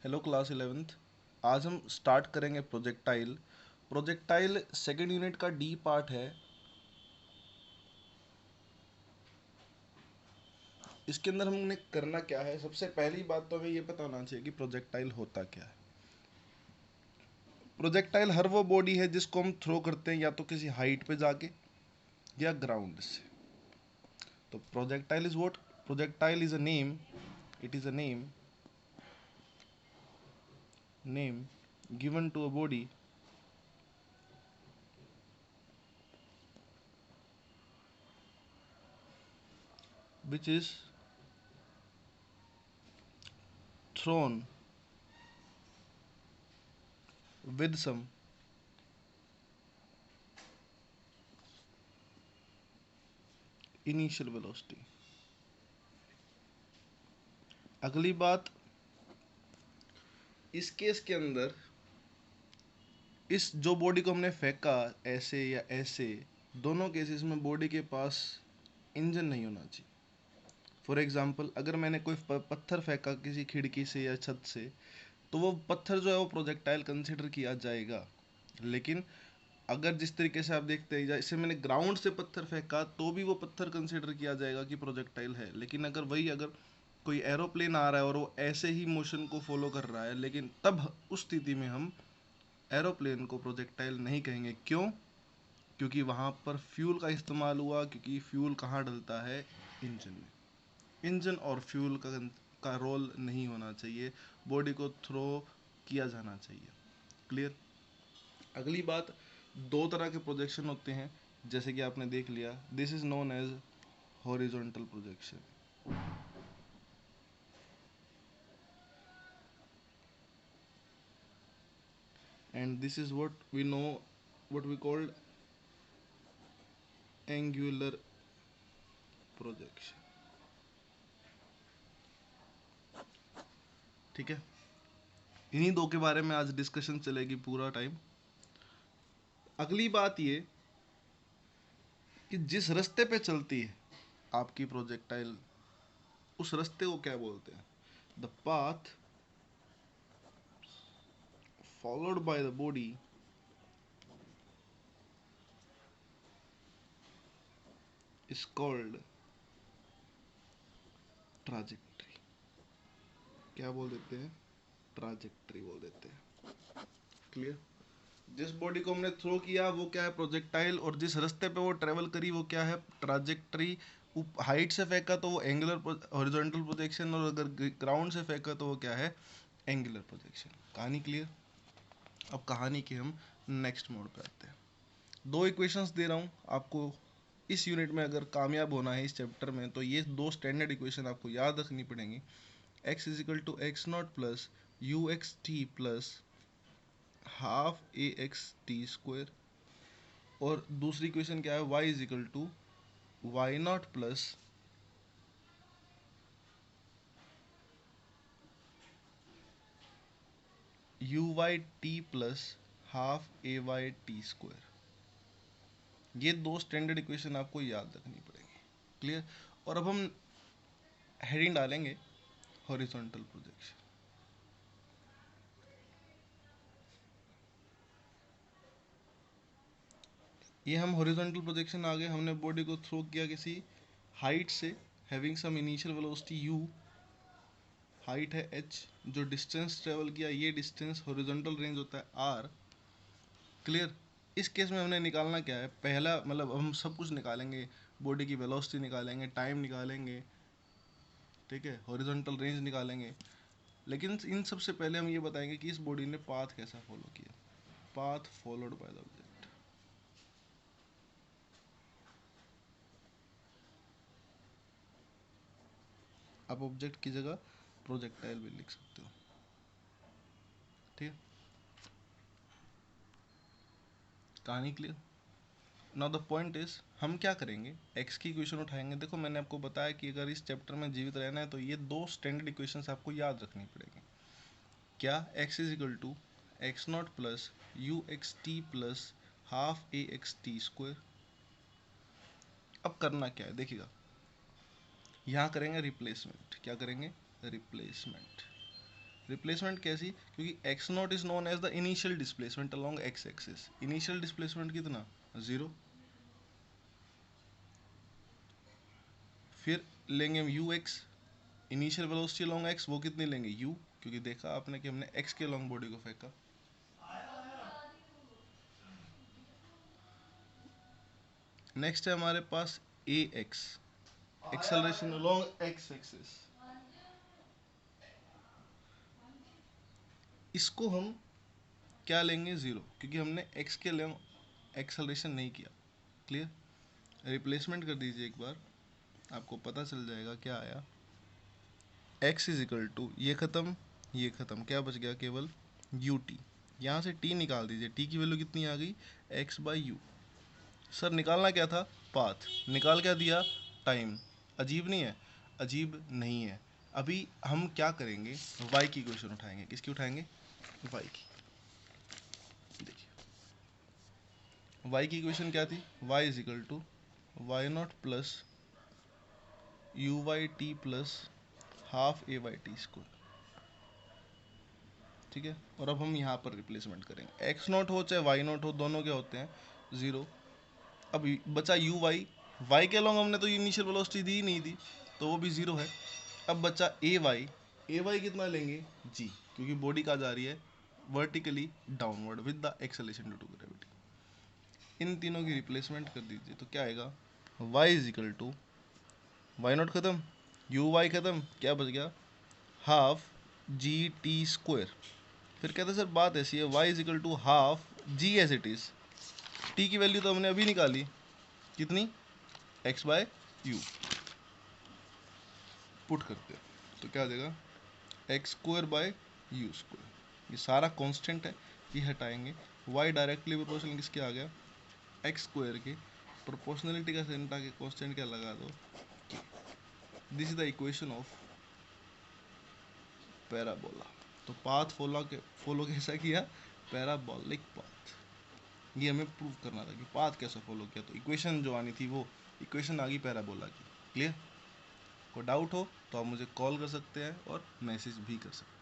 Hello class 11th। आज हम start करेंगे प्रोजेक्टाइल। प्रोजेक्टाइल सेकेंड यूनिट का डी पार्ट है। इसके अंदर हमने करना क्या है, सबसे पहली बात तो हमें ये पता होना चाहिए कि प्रोजेक्टाइल होता क्या है। प्रोजेक्टाइल हर वो बॉडी है जिसको हम थ्रो करते हैं या तो किसी हाइट पे जाके या ग्राउंड से। तो projectile is what? Projectile is a name, it is a name given to a body which is thrown with some initial velocity। अगली बात, इस केस के अंदर इस जो बॉडी को हमने फेंका ऐसे या ऐसे, दोनों केसेस में बॉडी के पास इंजन नहीं होना चाहिए। फॉर एग्जांपल, अगर मैंने कोई पत्थर फेंका किसी खिड़की से या छत से, तो वो पत्थर जो है वो प्रोजेक्टाइल कंसिडर किया जाएगा। लेकिन अगर जिस तरीके से आप देखते हैं, जैसे मैंने ग्राउंड से पत्थर फेंका तो भी वो पत्थर कंसिडर किया जाएगा कि प्रोजेक्टाइल है। लेकिन अगर कोई एरोप्लेन आ रहा है और वो ऐसे ही मोशन को फॉलो कर रहा है, लेकिन तब उस स्थिति में हम एरोप्लेन को प्रोजेक्टाइल नहीं कहेंगे। क्यों? क्योंकि वहाँ पर फ्यूल का इस्तेमाल हुआ, क्योंकि फ्यूल कहाँ डलता है? इंजन में। इंजन और फ्यूल का रोल नहीं होना चाहिए, बॉडी को थ्रो किया जाना चाहिए। क्लियर? अगली बात, दो तरह के प्रोजेक्शन होते हैं, जैसे कि आपने देख लिया, this is known as horizontal projection and this is what we know, what we called angular projection. ठीक है, इन्हीं दो के बारे में आज डिस्कशन चलेगी पूरा टाइम। अगली बात ये कि जिस रास्ते पे चलती है आपकी प्रोजेक्टाइल, उस रास्ते को क्या बोलते हैं? The path followed by the body is called trajectory. क्या बोल देते हैं? ट्राजेक्ट्री बोल देते हैं। क्लियर? जिस बॉडी को हमने थ्रो किया वो क्या है? प्रोजेक्टाइल। और जिस रास्ते पे वो ट्रेवल करी वो क्या है? ट्राजेक्ट्री। हाइट से फेंका तो वो एंगुलर हॉरिजॉन्टल प्रोजेक्शन, और अगर ग्राउंड से फेंका तो वो क्या है? Angular projection. कहानी क्लियर? अब कहानी के हम नेक्स्ट मोड पे आते हैं। दो इक्वेशंस दे रहा हूँ आपको। इस यूनिट में अगर कामयाब होना है इस चैप्टर में, तो ये दो स्टैंडर्ड इक्वेशन आपको याद रखनी पड़ेंगी। x is equal to x naught plus u x t plus half a x t square. और दूसरी इक्वेशन क्या है? y is equal to y naught plus u y t plus half a y t square. ये दो standard equation आपको याद रखनी पड़ेगी। क्लियर? और अब हम हेडिंग डालेंगे हॉरिजॉन्टल प्रोजेक्शन। ये हम हॉरिजॉन्टल प्रोजेक्शन आ गए, हमने बॉडी को थ्रो किया किसी हाइट से, having some initial velocity u, height है h, जो डिस्टेंस ट्रेवल किया ये डिस्टेंस हॉरिजॉन्टल रेंज होता है r। क्लियर? इस केस में हमने निकालना क्या है? पहला मतलब हम सब कुछ निकालेंगे, बॉडी की वेलोसिटी निकालेंगे, टाइम निकालेंगे, ठीक है, हॉरिजॉन्टल रेंज निकालेंगे। लेकिन इन सबसे पहले हम ये बताएंगे कि इस बॉडी ने पाथ कैसा फॉलो किया। Path followed by the object. आप ऑब्जेक्ट की जगह प्रोजेक्टाइल भी लिख सकते हो। ठीक है, कहानी clear? Now the point is, हम क्या करेंगे? एक्स की इक्वेशन उठाएंगे। देखो मैंने आपको बताया कि अगर इस चैप्टर में जीवित रहना है तो ये दो स्टैंडर्ड इक्वेशंस आपको याद रखनी पड़ेगी। क्या? X is equal to x naught plus u x t plus half a x t square. अब करना क्या है देखिएगा, यहाँ करेंगे रिप्लेसमेंट। क्या करेंगे? रिप्लेसमेंट। रिप्लेसमेंट कैसी? क्योंकि x naught is known as the initial displacement along x axis. Initial displacement कितना? 0। फिर लेंगे हम u x, initial velocity along x, वो कितनी लेंगे? यू, क्योंकि देखा आपने कि हमने एक्स के अलोंग बॉडी को फेंका। नेक्स्ट है हमारे पास a x, acceleration along x axis. इसको हम क्या लेंगे? 0, क्योंकि हमने एक्स के लिए एक्सेलरेशन नहीं किया। क्लियर? रिप्लेसमेंट कर दीजिए एक बार, आपको पता चल जाएगा क्या आया। x इज इक्वल टू, ये ख़त्म ये ख़त्म, क्या बच गया? केवल यू टी। यहाँ से t निकाल दीजिए, t की वैल्यू कितनी आ गई? x by you. सर निकालना क्या था? पाथ। निकाल क्या दिया? टाइम। अजीब नहीं है? अजीब नहीं है। अभी हम क्या करेंगे? y की इक्वेशन उठाएंगे। किसकी उठाएंगे? y की। देखिए y की इक्वेशन क्या थी? y is equal to y naught plus u y t plus half a y t square. ठीक है, और अब हम यहाँ पर रिप्लेसमेंट करेंगे। एक्स नॉट हो चाहे वाई नॉट हो, दोनों क्या होते हैं? 0। अब बचा यू वाई, वाई के अलॉन्ग हमने तो इनिशियल वेलोसिटी दी ही नहीं थी, तो वो भी 0 है। अब बचा ए वाई कितना लेंगे? जी, क्योंकि बॉडी कहाँ जा रही है? Vertically downward with the acceleration due to gravity. इन तीनों की रिप्लेसमेंट कर दीजिए तो क्या आएगा? Y is equal to, y naught खत्म, यू वाई खत्म, क्या बच गया? Half g t square. फिर कहते हैं सर बात ऐसी है, y is equal to half g as it is. t की वैल्यू तो हमने अभी निकाली, कितनी? x bye you. पुट करते हैं तो क्या आ जाएगा? X square by you square. ये सारा कांस्टेंट है, ये हटाएंगे। y डायरेक्टली प्रोपोर्शनल किसके आ गया? एक्स स्क्वायर के। प्रोपोर्शनलिटी का सेंट आके कांस्टेंट क्या लगा दो? This is the equation of parabola. तो पाथ फॉलो कैसा किया? Parabolic path. ये हमें प्रूव करना था कि पाथ कैसे फॉलो किया, तो इक्वेशन जो आनी थी वो इक्वेशन आ गई पैराबोला की। क्लियर? कोई डाउट हो तो आप मुझे कॉल कर सकते हैं और मैसेज भी कर सकते हैं।